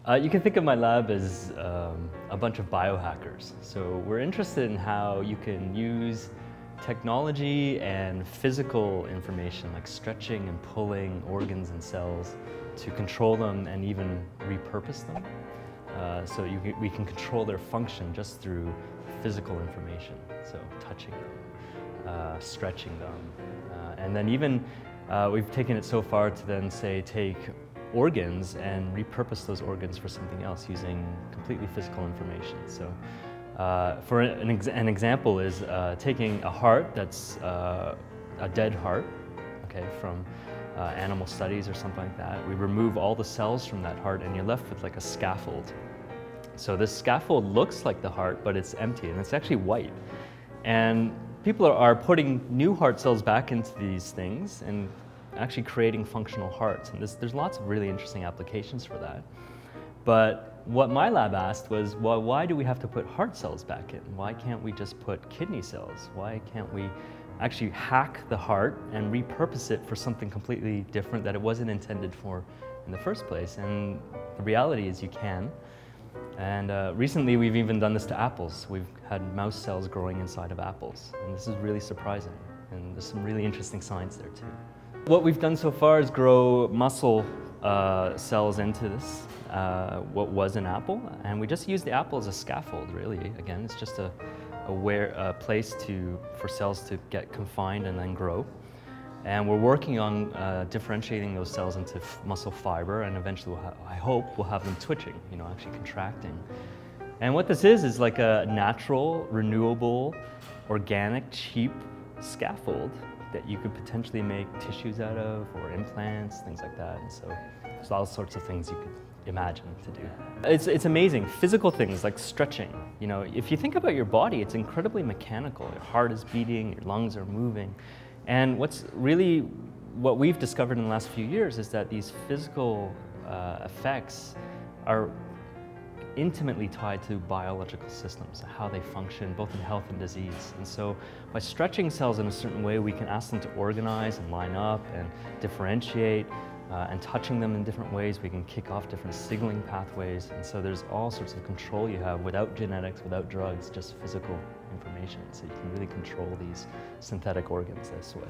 You can think of my lab as a bunch of biohackers. So we're interested in how you can use technology and physical information like stretching and pulling organs and cells to control them and even repurpose them. So we can control their function just through physical information. So touching them, stretching them. And then even we've taken it so far to then say take organs and repurpose those organs for something else using completely physical information. So for an example is taking a heart that's a dead heart, okay, from animal studies or something like that. We remove all the cells from that heart and you're left with like a scaffold. So this scaffold looks like the heart, but it's empty and it's actually white. And people are putting new heart cells back into these things and actually creating functional hearts. And there's lots of really interesting applications for that. But what my lab asked was, well, why do we have to put heart cells back in? Why can't we just put kidney cells? Why can't we actually hack the heart and repurpose it for something completely different that it wasn't intended for in the first place? And the reality is you can. And recently we've even done this to apples. We've had mouse cells growing inside of apples. And this is really surprising. And there's some really interesting science there too. What we've done so far is grow muscle cells into this, what was an apple. And we just use the apple as a scaffold, really. Again, it's just a place for cells to get confined and then grow. And we're working on differentiating those cells into muscle fiber, and eventually I hope we'll have them twitching, actually contracting. And what this is like a natural, renewable, organic, cheap scaffold that you could potentially make tissues out of, or implants, things like that. And so there's all sorts of things you could imagine to do. It's amazing. Physical things like stretching. If you think about your body, it's incredibly mechanical. Your heart is beating, your lungs are moving. And what we've discovered in the last few years is that these physical effects are intimately tied to biological systems, how they function both in health and disease. And so by stretching cells in a certain way, we can ask them to organize and line up and differentiate, and touching them in different ways, we can kick off different signaling pathways. And so there's all sorts of control you have without genetics, without drugs, just physical information. So you can really control these synthetic organs this way.